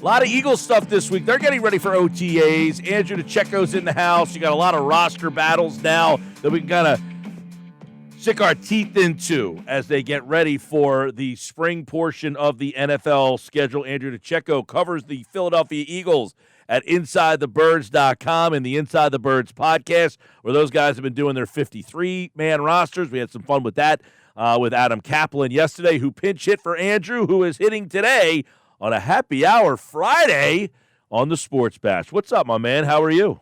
A lot of Eagles stuff this week. They're getting ready for OTAs. Andrew DiCecco's in the house. You got a lot of roster battles now that we can kind of sink our teeth into as they get ready for the spring portion of the NFL schedule. Andrew DiCecco covers the Philadelphia Eagles at InsideTheBirds.com and the Inside the Birds podcast, where those guys have been doing their 53-man rosters. We had some fun with that with Adam Kaplan yesterday, who pinch hit for Andrew, who is hitting today on a happy hour Friday on the Sports Bash. What's up, my man? How are you?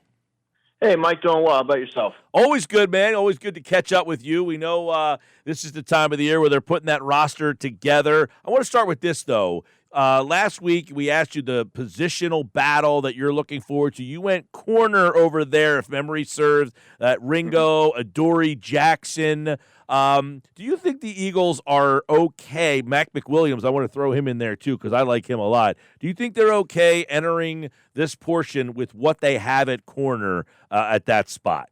Hey, Mike, doing well. How about yourself? Always good, man. Always good to catch up with you. We know this is the time of the year where they're putting that roster together. I want to start with this, though. Last week, we asked you the positional battle that you're looking forward to. You went corner over there, if memory serves, Ringo, Adoree Jackson. Do you think the Eagles are okay? Mac McWilliams, I want to throw him in there too because I like him a lot. Do you think they're okay entering this portion with what they have at corner at that spot?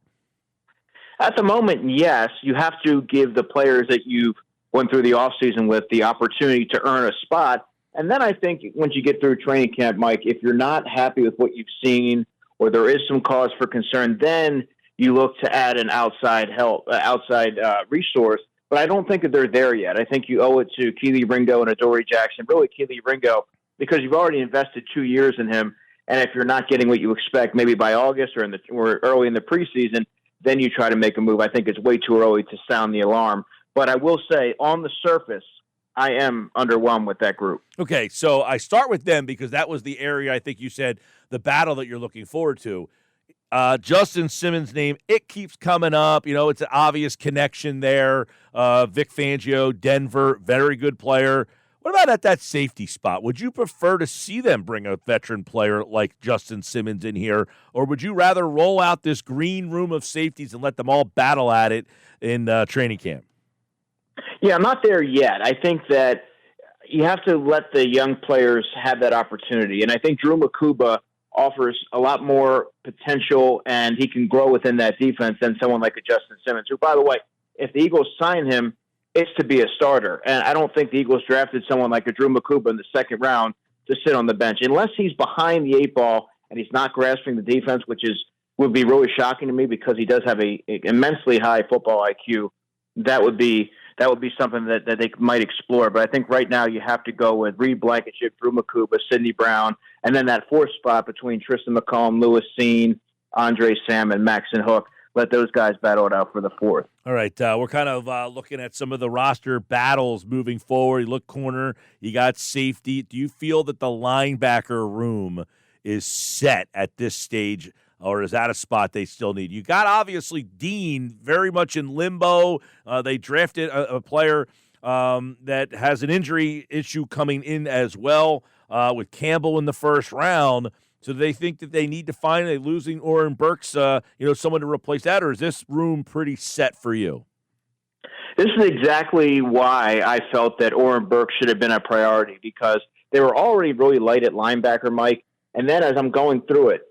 At the moment, yes. You have to give the players that you've went through the offseason with the opportunity to earn a spot. And then I think once you get through training camp, Mike, if you're not happy with what you've seen or there is some cause for concern, then you look to add an outside resource. But I don't think that they're there yet. I think you owe it to Keely Ringo and Adoree Jackson, really Keely Ringo, because you've already invested 2 years in him. And if you're not getting what you expect, maybe by August or early in the preseason, then you try to make a move. I think it's way too early to sound the alarm. But I will say, on the surface, I am underwhelmed with that group. Okay, so I start with them because that was the area I think you said the battle that you're looking forward to. Justin Simmons' name, it keeps coming up. You know, it's an obvious connection there. Vic Fangio, Denver, very good player. What about at that safety spot? Would you prefer to see them bring a veteran player like Justin Simmons in here, or would you rather roll out this green room of safeties and let them all battle at it in training camp? Yeah, I'm not there yet. I think that you have to let the young players have that opportunity. And I think Drew Makuba offers a lot more potential, and he can grow within that defense than someone like a Justin Simmons, who, by the way, if the Eagles sign him, it's to be a starter. And I don't think the Eagles drafted someone like a Drew Makuba in the second round to sit on the bench. Unless he's behind the eight ball and he's not grasping the defense, which would be really shocking to me because he does have a immensely high football IQ, that would be something that they might explore. But I think right now you have to go with Reed Blankenship, Drew Makuba, Sidney Brown, and then that fourth spot between Tristan McCollum, Lewis Seen, Andre Sam, and Maxon Hook. Let those guys battle it out for the fourth. All right, we're kind of looking at some of the roster battles moving forward. You look corner, you got safety. Do you feel that the linebacker room is set at this stage, or is that a spot they still need? You got, obviously, Dean very much in limbo. They drafted a player that has an injury issue coming in as well with Campbell in the first round. So do they think that they need to find a losing Oren Burks, someone to replace that, or is this room pretty set for you? This is exactly why I felt that Oren Burks should have been a priority, because they were already really light at linebacker, Mike. And then as I'm going through it,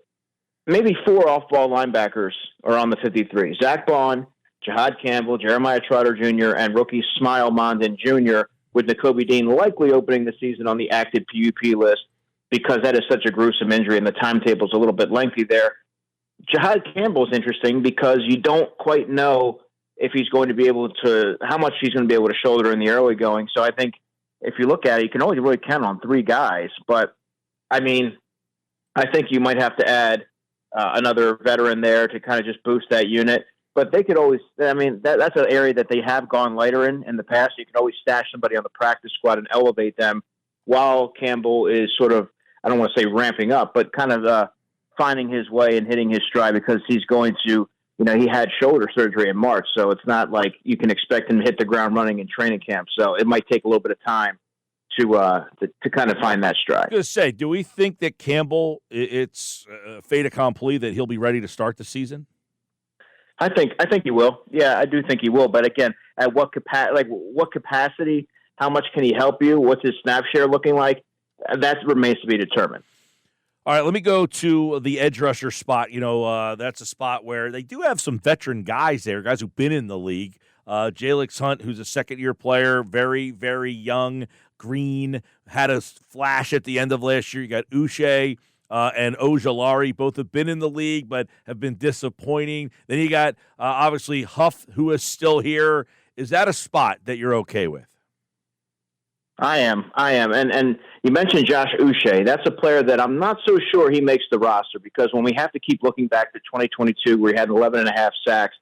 maybe 4 off-ball linebackers are on the 53. Zach Bond, Jihad Campbell, Jeremiah Trotter Jr., and rookie Smile Mondin Jr., with Nakobe Dean likely opening the season on the active PUP list, because that is such a gruesome injury and the timetable is a little bit lengthy there. Jihad Campbell is interesting because you don't quite know if he's going to be able to, how much he's going to be able to shoulder in the early going. So I think if you look at it, you can only really count on 3 guys. But, I mean, I think you might have to add another veteran there to kind of just boost that unit. But they could always, I mean, that's an area that they have gone lighter in the past. You can always stash somebody on the practice squad and elevate them while Campbell is sort of, I don't want to say ramping up, but kind of finding his way and hitting his stride, because he's going to, he had shoulder surgery in March. So it's not like you can expect him to hit the ground running in training camp. So it might take a little bit of time to kind of find that stride. I was going to say, do we think that Campbell, it's fait accompli that he'll be ready to start the season? I think he will. Yeah, I do think he will. But again, at what capacity, how much can he help you? What's his snap share looking like? That remains to be determined. All right, let me go to the edge rusher spot. That's a spot where they do have some veteran guys there, guys who've been in the league. Jalix Hunt, who's a second-year player, very, very young. Green had a flash at the end of last year. You got Uche and Ojulari. Both have been in the league but have been disappointing. Then you got, obviously, Huff, who is still here. Is that a spot that you're okay with? I am. And you mentioned Josh Uche. That's a player that I'm not so sure he makes the roster, because when we have to keep looking back to 2022 where he had 11.5 sacks,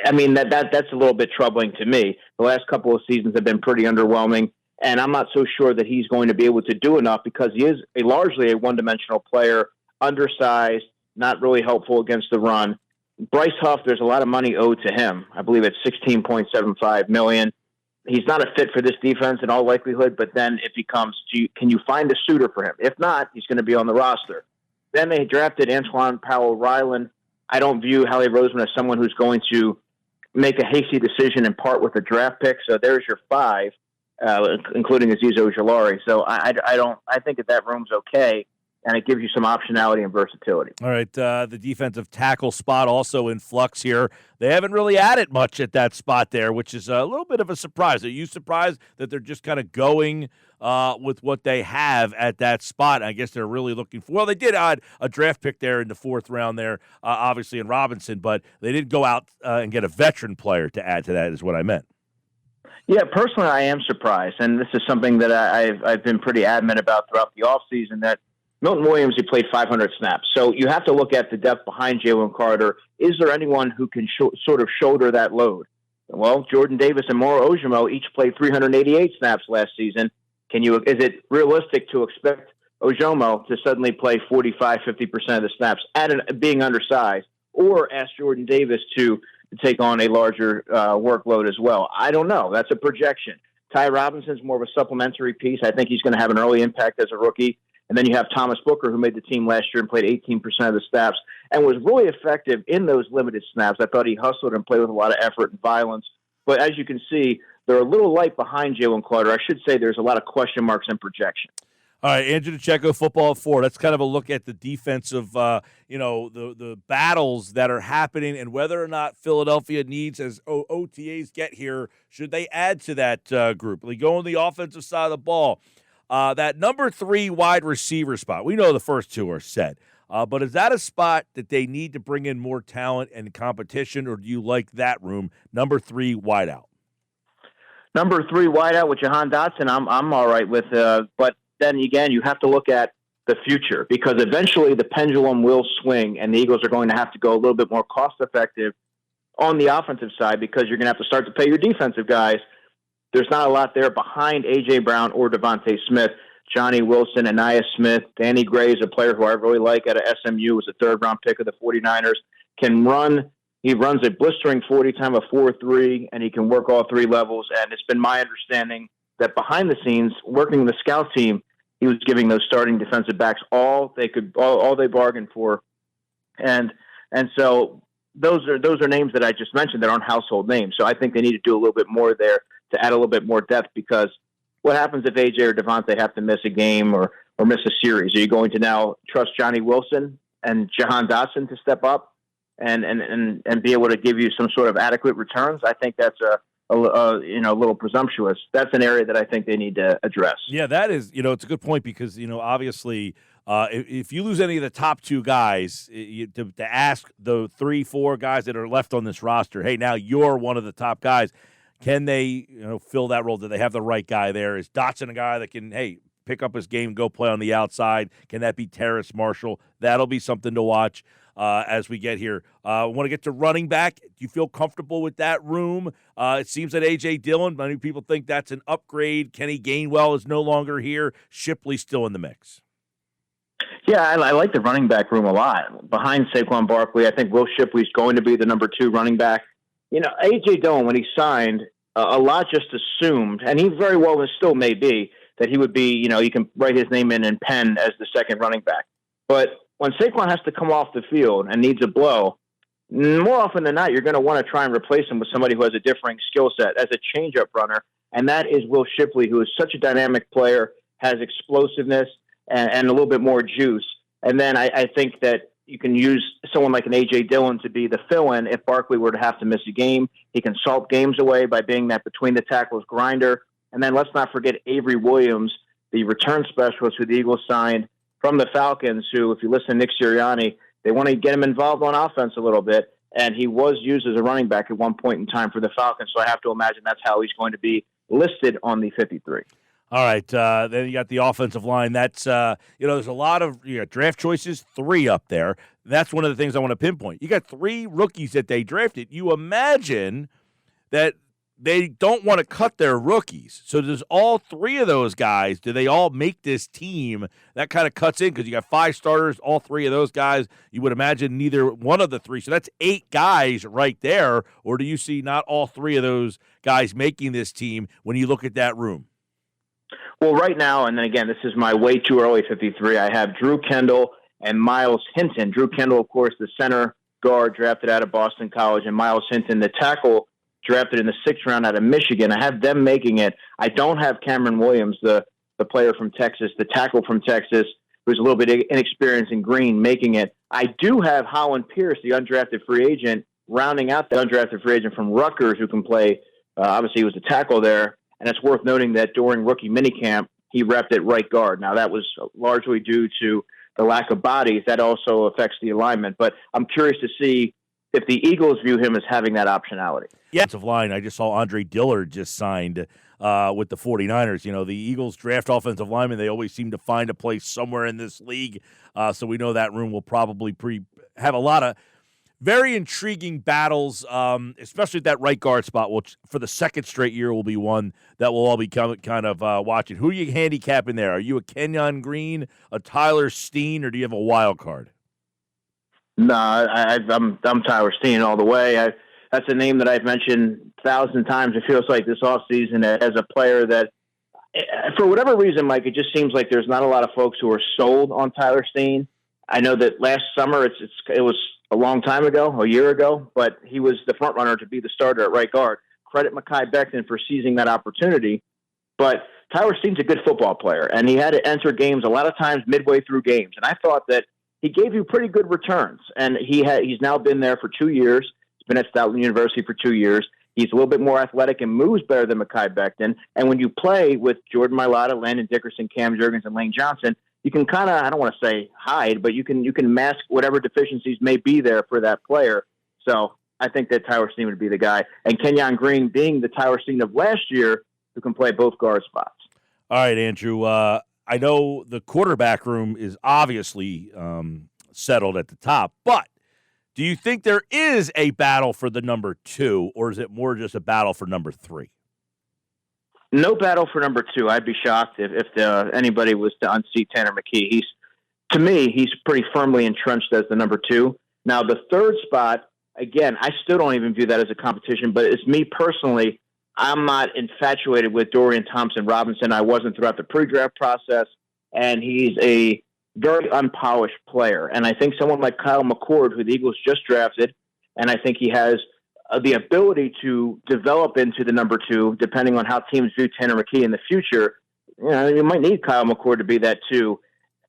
I mean, that's a little bit troubling to me. The last couple of seasons have been pretty underwhelming, and I'm not so sure that he's going to be able to do enough, because he is largely a one-dimensional player, undersized, not really helpful against the run. Bryce Huff, there's a lot of money owed to him. I believe it's $16.75 million. He's not a fit for this defense in all likelihood, but then if he comes, can you find a suitor for him? If not, he's going to be on the roster. Then they drafted Antoine Powell-Ryland. I don't view Howie Roseman as someone who's going to make a hasty decision and part with a draft pick. So there's your 5, including Azeez Ojulari. So I think that room's okay, and it gives you some optionality and versatility. All right, the defensive tackle spot also in flux here. They haven't really added much at that spot there, which is a little bit of a surprise. Are you surprised that they're just kind of going with what they have at that spot? I guess they're really looking for – well, they did add a draft pick there in the 4th round there, obviously in Robinson, but they did go out and get a veteran player to add to that is what I meant. Yeah, personally, I am surprised, and this is something that I've been pretty adamant about throughout the offseason, that Milton Williams, he played 500 snaps. So you have to look at the depth behind Jalen Carter. Is there anyone who can sort of shoulder that load? Well, Jordan Davis and Moro Ojomo each played 388 snaps last season. Is it realistic to expect Ojomo to suddenly play 45, 50% of the snaps being undersized, or ask Jordan Davis to take on a larger workload as well? I don't know. That's a projection. Ty Robinson's more of a supplementary piece. I think he's going to have an early impact as a rookie. And then you have Thomas Booker, who made the team last year and played 18% of the snaps and was really effective in those limited snaps. I thought he hustled and played with a lot of effort and violence. But as you can see, they're a little light behind Jalen Carter. I should say there's a lot of question marks and projection. All right, Andrew DiCecco, Football at 4. That's kind of a look at the defensive, the battles that are happening and whether or not Philadelphia needs, as OTAs get here, should they add to that group? They go on the offensive side of the ball. That number 3 wide receiver spot, we know the first 2 are set. But is that a spot that they need to bring in more talent and competition, or do you like that room, number 3 wideout? Number 3 wideout with Jahan Dotson, I'm all right with. But then again, you have to look at the future, because eventually the pendulum will swing, and the Eagles are going to have to go a little bit more cost-effective on the offensive side, because you're going to have to start to pay your defensive guys. There's not a lot there behind A.J. Brown or Devontae Smith. Johnny Wilson, Anaya Smith, Danny Gray is a player who I really like out of SMU, was a 3rd-round pick of the 49ers, can run. He runs a blistering 40 time a 4.3, and he can work all 3 levels. And it's been my understanding that behind the scenes, working the scout team, he was giving those starting defensive backs all they bargained for. And so those are names that I just mentioned that aren't household names. So I think they need to do a little bit more there to add a little bit more depth, because what happens if AJ or Devontae have to miss a game or miss a series? Are you going to now trust Johnny Wilson and Jahan Dotson to step up and be able to give you some sort of adequate returns? I think that's a little presumptuous. That's an area that I think they need to address. Yeah, that is, it's a good point, because, obviously if you lose any of the top 2 guys, to ask the 3, 4 guys that are left on this roster, hey, now you're one of the top guys. Can they, fill that role? Do they have the right guy there? Is Dotson a guy that can, pick up his game, go play on the outside? Can that be Terrace Marshall? That'll be something to watch as we get here. I want to get to running back. Do you feel comfortable with that room? It seems that A.J. Dillon, many people think that's an upgrade. Kenny Gainwell is no longer here. Shipley's still in the mix. Yeah, I like the running back room a lot. Behind Saquon Barkley, I think Will Shipley's going to be the number 2 running back. A.J. Dillon, when he signed, a lot just assumed, and he very well still may be, that he would be, you can write his name in pen as the 2nd running back. But when Saquon has to come off the field and needs a blow, more often than not, you're going to want to try and replace him with somebody who has a differing skill set as a change-up runner, and that is Will Shipley, who is such a dynamic player, has explosiveness and a little bit more juice. And then I think that you can use someone like an A.J. Dillon to be the fill-in if Barkley were to have to miss a game. He can salt games away by being that between-the-tackles grinder And then let's not forget Avery Williams, the return specialist who the Eagles signed from the Falcons, who, if you listen to Nick Sirianni, they want to get him involved on offense a little bit. And he was used as a running back at one point in time for the Falcons. So I have to imagine that's how he's going to be listed on the 53. All right, then you got the offensive line. That's, there's a lot of draft choices, 3 up there. That's one of the things I want to pinpoint. You got 3 rookies that they drafted. You imagine that they don't want to cut their rookies. So does all 3 of those guys, do they all make this team? That kind of cuts in because you got 5 starters, all 3 of those guys. You would imagine neither one of the 3. So that's 8 guys right there. Or do you see not all 3 of those guys making this team when you look at that room? Well, right now, and then again, this is my way too early 53, I have Drew Kendall and Miles Hinton. Drew Kendall, of course, the center guard drafted out of Boston College, and Miles Hinton, the tackle drafted in the 6th round out of Michigan. I have them making it. I don't have Cameron Williams, the player from Texas, the tackle from Texas, who's a little bit inexperienced in green, making it. I do have Holland Pierce, the undrafted free agent, rounding out the undrafted free agent from Rutgers, who can play. Obviously, he was a tackle there. And it's worth noting that during rookie minicamp, he repped at right guard. Now, that was largely due to the lack of bodies. That also affects the alignment. But I'm curious to see if the Eagles view him as having that optionality. Yeah, offensive line, I just saw Andre Dillard just signed with the 49ers. The Eagles draft offensive linemen. They always seem to find a place somewhere in this league. So we know that room will probably have a lot of very intriguing battles, especially at that right guard spot, which for the 2nd straight year will be one that we'll all be kind of watching. Who are you handicapping there? Are you a Kenyon Green, a Tyler Steen, or do you have a wild card? No, I'm Tyler Steen all the way. That's a name that I've mentioned 1,000 times. It feels like this offseason as a player that, for whatever reason, Mike, it just seems like there's not a lot of folks who are sold on Tyler Steen. I know that last summer it was a long time ago, a year ago, but he was the front runner to be the starter at right guard. Credit Mekhi Becton for seizing that opportunity. But Tyler Steen's a good football player, and he had to enter games a lot of times midway through games. And I thought that he gave you pretty good returns. And he's now been there for 2 years. He's been at Stoutland University for 2 years. He's a little bit more athletic and moves better than Mekhi Becton. And when you play with Jordan Mailata, Landon Dickerson, Cam Jurgens, and Lane Johnson, you can kind of, I don't want to say hide, but you can mask whatever deficiencies may be there for that player. So I think that Tyler Steen would be the guy. And Kenyon Green being the Tyler Steen of last year who can play both guard spots. All right, Andrew. I know the quarterback room is obviously settled at the top, but do you think there is a battle for the number 2, or is it more just a battle for number 3? No battle for number 2. I'd be shocked if anybody was to unseat Tanner McKee. To me, he's pretty firmly entrenched as the number 2. Now, the 3rd spot, again, I still don't even view that as a competition, but it's me personally. I'm not infatuated with Dorian Thompson-Robinson. I wasn't throughout the pre-draft process, and he's a very unpolished player. And I think someone like Kyle McCord, who the Eagles just drafted, and I think he has the ability to develop into the number 2, depending on how teams view Tanner McKee in the future. You might need Kyle McCord to be that too.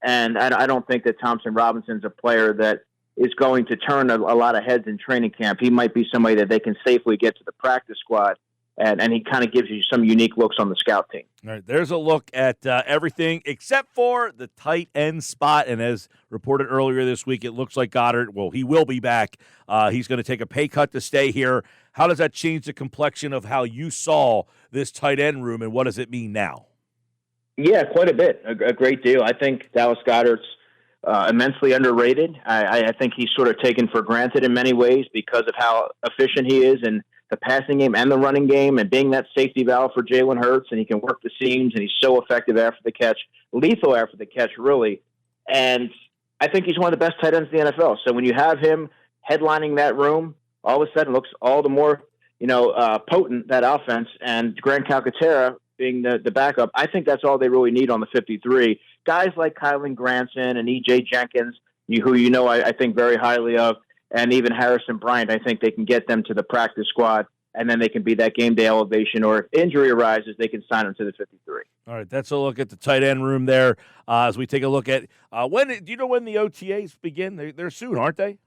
And I don't think that Thompson Robinson's a player that is going to turn a lot of heads in training camp. He might be somebody that they can safely get to the practice squad. And he kind of gives you some unique looks on the scout team. All right, there's a look at everything except for the tight end spot. And as reported earlier this week, it looks like Goddard, he will be back. He's going to take a pay cut to stay here. How does that change the complexion of how you saw this tight end room, and what does it mean now? Yeah, quite a bit. A great deal. I think Dallas Goedert's immensely underrated. I think he's sort of taken for granted in many ways because of how efficient he is in the passing game and the running game, and being that safety valve for Jalen Hurts, and he can work the seams, and he's so effective after the catch, lethal after the catch, really. And I think he's one of the best tight ends in the NFL. So when you have him headlining that room, all of a sudden it looks all the more, potent, that offense. And Grant Calcaterra being the backup, I think that's all they really need on the 53. Guys like Kylan Granson and E.J. Jenkins, who I think very highly of, and even Harrison Bryant, I think they can get them to the practice squad, and then they can be that game day elevation, or if injury arises, they can sign them to the 53. All right, that's a look at the tight end room there as we take a look at do you know when the OTAs begin? They're soon, aren't they?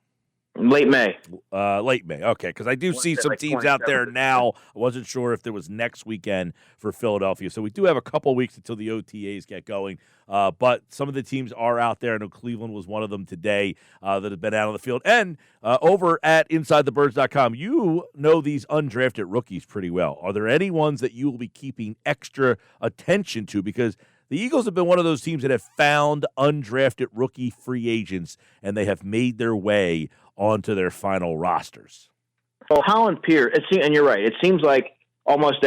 Late May. Late May. Okay, because I do see some like teams out there 27th. now. I wasn't sure if there was next weekend for Philadelphia. So we do have a couple weeks until the OTAs get going. But some of the teams are out there. I know Cleveland was one of them today that have been out on the field. And over at InsideTheBirds.com, you know these undrafted rookies pretty well. Are there any ones that you will be keeping extra attention to? Because the Eagles have been one of those teams that have found undrafted rookie free agents, and they have made their way onto their final rosters. Well, Holland Pierce, and you're right. It seems like almost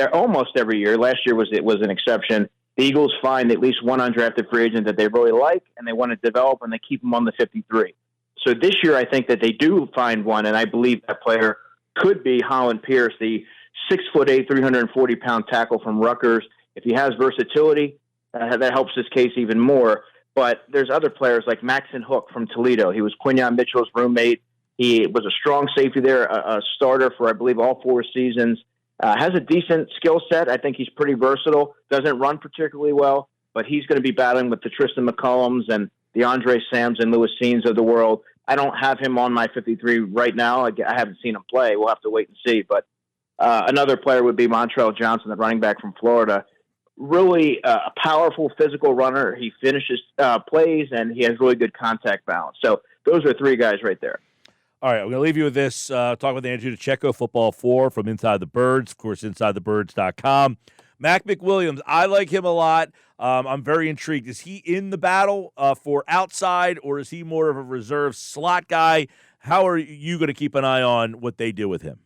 every year. Last year was an exception. The Eagles find at least one undrafted free agent that they really like, and they want to develop, and they keep them on the 53. So this year, I think that they do find one, and I believe that player could be Holland Pierce, the 6'8", 340-pound tackle from Rutgers. If he has versatility, that helps his case even more. But there's other players like Maxon Hook from Toledo. He was Quinyon Mitchell's roommate. He was a strong safety there, a starter for, I believe, all 4 seasons. Has a decent skill set. I think he's pretty versatile. Doesn't run particularly well, but he's going to be battling with the Tristan McCullums and the Andre Sams and Louis Scenes of the world. I don't have him on my 53 right now. I haven't seen him play. We'll have to wait and see. But another player would be Montrell Johnson, the running back from Florida. Really a powerful physical runner. He finishes plays, and he has really good contact balance. So those are 3 guys right there. All right, I'm going to leave you with this. Talk with Andrew DiCecco, Football 4 from Inside the Birds, of course, InsideTheBirds.com. Mac McWilliams, I like him a lot. I'm very intrigued. Is he in the battle for outside, or is he more of a reserve slot guy? How are you going to keep an eye on what they do with him?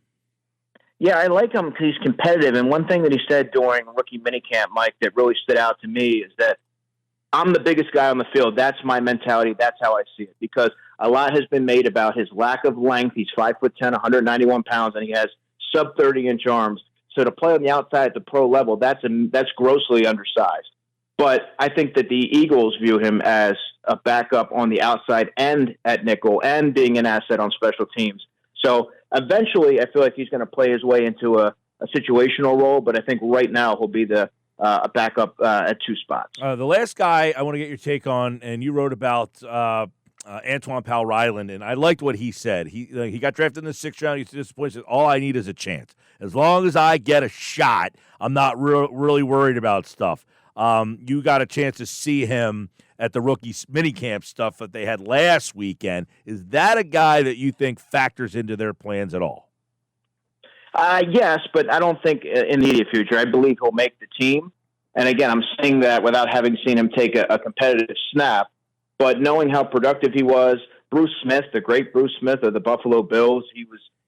Yeah, I like him because he's competitive. And one thing that he said during rookie minicamp, Mike, that really stood out to me is that I'm the biggest guy on the field. That's my mentality. That's how I see it. Because a lot has been made about his lack of length. He's 5'10", 191 pounds, and he has sub 30-inch arms. So to play on the outside at the pro level, that's grossly undersized. But I think that the Eagles view him as a backup on the outside and at nickel and being an asset on special teams. So eventually, I feel like he's going to play his way into a situational role, but I think right now he'll be the a backup at 2 spots. The last guy I want to get your take on, and you wrote about Antoine Powell-Ryland, and I liked what he said. He got drafted in the 6th round. He's disappointed. All I need is a chance. As long as I get a shot, I'm not really worried about stuff. You got a chance to see him at the rookie minicamp stuff that they had last weekend. Is that a guy that you think factors into their plans at all? Yes, but I don't think in the immediate future. I believe he'll make the team. And again, I'm saying that without having seen him take a competitive snap, but knowing how productive he was. Bruce Smith, the great Bruce Smith of the Buffalo Bills,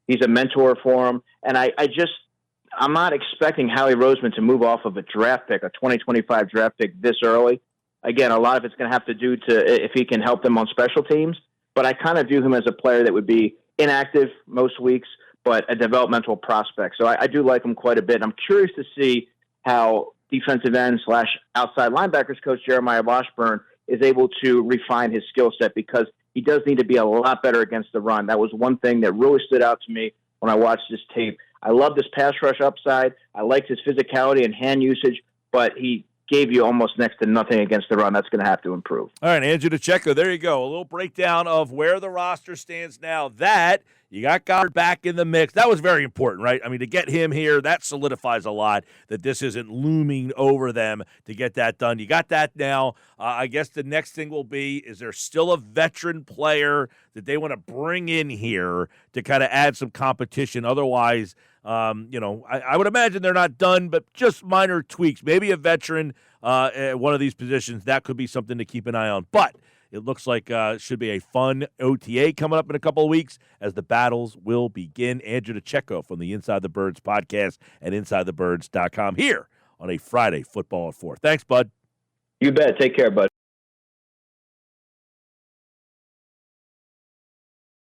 he's a mentor for him. And I'm not expecting Howie Roseman to move off of a draft pick, a 2025 draft pick this early. Again, a lot of it's going to have to do to if he can help them on special teams. But I kind of view him as a player that would be inactive most weeks, but a developmental prospect. So I do like him quite a bit. And I'm curious to see how defensive end / outside linebackers coach Jeremiah Washburn is able to refine his skill set, because he does need to be a lot better against the run. That was one thing that really stood out to me when I watched this tape. I love this pass rush upside. I liked his physicality and hand usage, but he gave you almost next to nothing against the run. That's going to have to improve. All right, Andrew DiCecco, there you go. A little breakdown of where the roster stands now. That you got Goddard back in the mix. That was very important, right? I mean, to get him here, that solidifies a lot that this isn't looming over them to get that done. You got that now. I guess the next thing will be, is there still a veteran player that they want to bring in here to kind of add some competition? Otherwise, I would imagine they're not done, but just minor tweaks. Maybe a veteran at one of these positions, that could be something to keep an eye on. But it looks like it should be a fun OTA coming up in a couple of weeks as the battles will begin. Andrew DiCecco from the Inside the Birds podcast at InsideTheBirds.com here on a Friday Football at 4. Thanks, bud. You bet. Take care, bud.